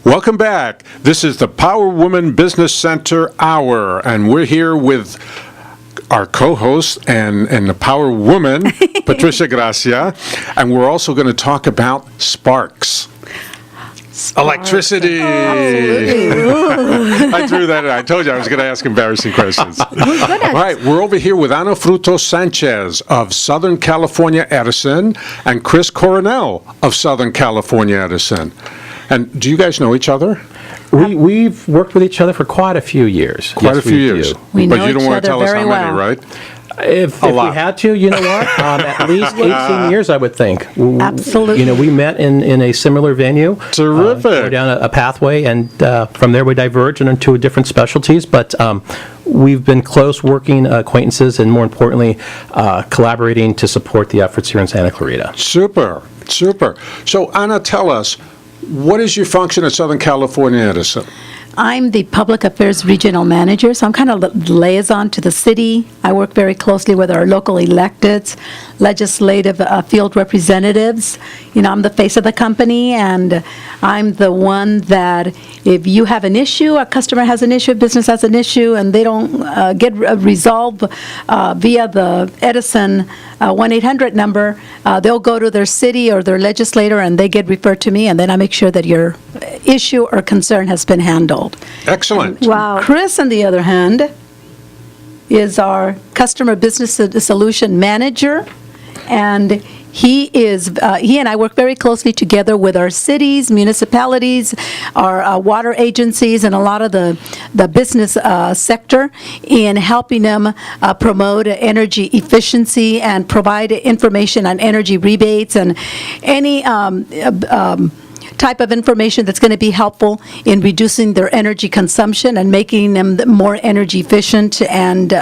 Welcome back. This is the Power Woman Business Center Hour, and we're here with our co-host and the Power Woman, Patricia Gracia, and we're also going to talk about sparks. Electricity. I threw that in. I told you I was going to ask embarrassing questions. All right, we're over here with Frutos Sanchez of Southern California Edison and Chris Coronel of Southern California Edison. And do you guys know each other? We've worked with each other for quite a few years. Quite a few years. We know but you don't each want to other tell us how very many, well. right? If we had to, you know what? At least 18 years, I would think. Absolutely. You know, we met in a similar venue. Terrific. Go down a pathway, and from there we diverged into different specialties. But we've been close working acquaintances, and more importantly, collaborating to support the efforts here in Santa Clarita. Super. So, Anna, tell us, what is your function at Southern California Edison? I'm the Public Affairs Regional Manager, so I'm kind of the liaison to the city. I work very closely with our local electeds, legislative field representatives. You know, I'm the face of the company, and I'm the one that if you have an issue, a customer has an issue, a business has an issue, and they don't get resolved via the Edison 1-800 number, they'll go to their city or their legislator, and they get referred to me, and then I make sure that your issue or concern has been handled. Excellent. Wow. Chris, on the other hand, is our Customer Business Solution Manager, and he and I work very closely together with our cities, municipalities, our water agencies, and a lot of the business sector in helping them promote energy efficiency and provide information on energy rebates and any type of information that's going to be helpful in reducing their energy consumption and making them more energy efficient. And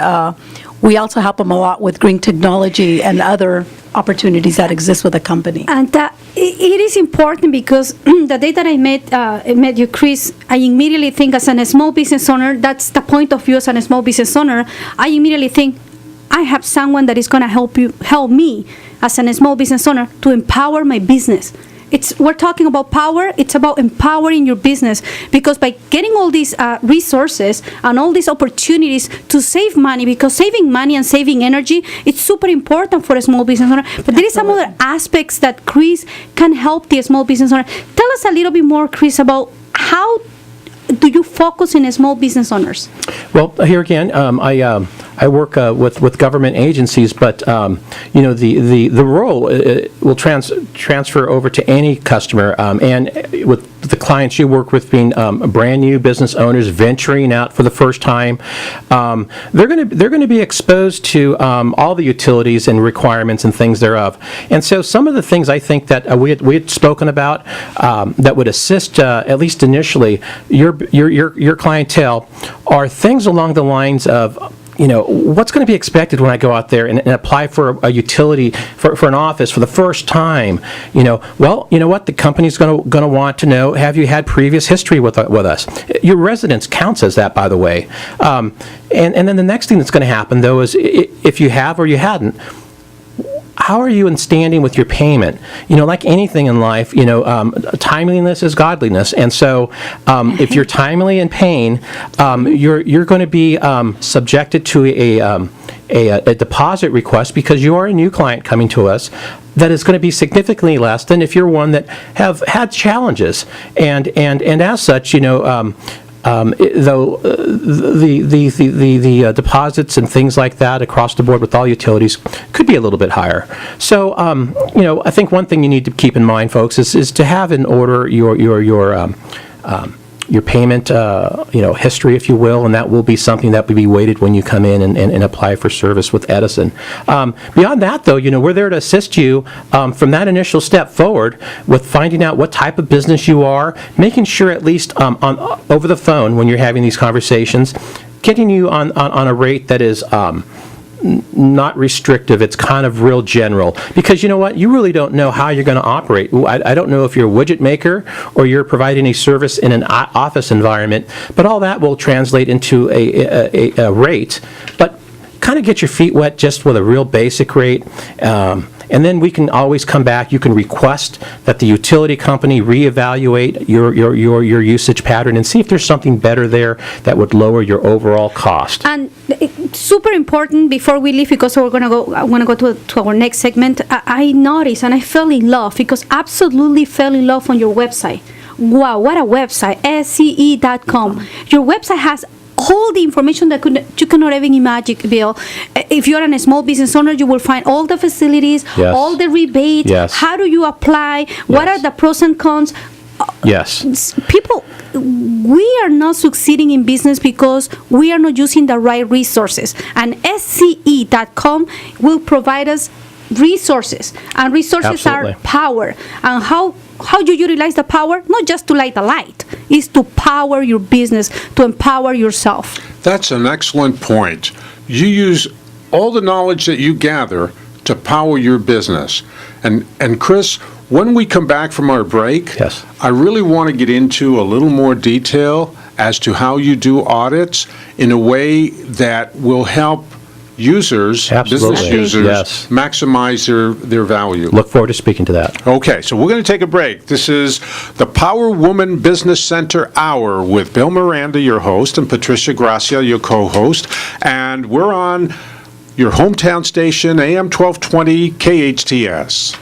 we also help them a lot with green technology and other opportunities that exist with the company. And it is important because the day that I met you, Chris, I immediately think as a small business owner, that's the point of view as a small business owner, I immediately think I have someone that is going to help me as a small business owner to empower my business. We're talking about power. It's about empowering your business, because by getting all these resources and all these opportunities to save money, because saving money and saving energy, it's super important for a small business owner. But there is some other aspects that Chris can help the small business owner. Tell us a little bit more, Chris, about how do you focus in small business owners? Well, here again, I work with government agencies, but you know, the role will transfer over to any customer, and with the clients you work with being brand new business owners venturing out for the first time, they're going to be exposed to all the utilities and requirements and things thereof. And so some of the things I think that we had spoken about that would assist at least initially your clientele are things along the lines of, you know, what's going to be expected when I go out there and apply for a utility for an office for the first time. You know, well, you know what, the company's going to want to know, have you had previous history with us? Your residence counts as that, by the way. And then the next thing that's going to happen, though, is if you have or you hadn't, how are you in standing with your payment? You know, like anything in life, you know, timeliness is godliness. And so if you're timely in paying, you're going to be subjected to a deposit request, because you are a new client coming to us that is going to be significantly less than if you're one that have had challenges. And as such, you know, though the deposits and things like that across the board with all utilities could be a little bit higher. So you know, I think one thing you need to keep in mind, folks, is to have in order your payment, you know, history, if you will, and that will be something that will be weighted when you come in and apply for service with Edison. Beyond that, though, you know, we're there to assist you from that initial step forward with finding out what type of business you are, making sure at least over the phone when you're having these conversations, getting you on a rate that is not restrictive. It's kind of real general, because you know what, you really don't know how you're going to operate. I don't know if you're a widget maker or you're providing a service in an office environment, but all that will translate into a rate. But kind of get your feet wet just with a real basic rate. And then we can always come back. You can request that the utility company reevaluate your usage pattern and see if there's something better there that would lower your overall cost. And it's super important before we leave, because I want to go to our next segment. I noticed and I fell in love, because absolutely fell in love on your website. Wow, what a website, SCE.com. Your website has all the information that you cannot even imagine, Bill. If you're a small business owner, you will find all the facilities, Yes. all the rebates, Yes. how do you apply, what are the pros and cons. Yes. People, we are not succeeding in business because we are not using the right resources. And SCE.com will provide us resources, and resources Absolutely. are power. And how you utilize the power? Not just to light the light, is to power your business, to empower yourself. That's an excellent point. You use all the knowledge that you gather to power your business. And Chris, when we come back from our break, Yes. I really want to get into a little more detail as to how you do audits in a way that will help users, Absolutely. business users, Yes. maximize their value. Look forward to speaking to that. Okay, so we're going to take a break. This is the Power Woman Business Center Hour with Bill Miranda, your host, and Patricia Gracia, your co-host. And we're on your hometown station, AM-1220 KHTS.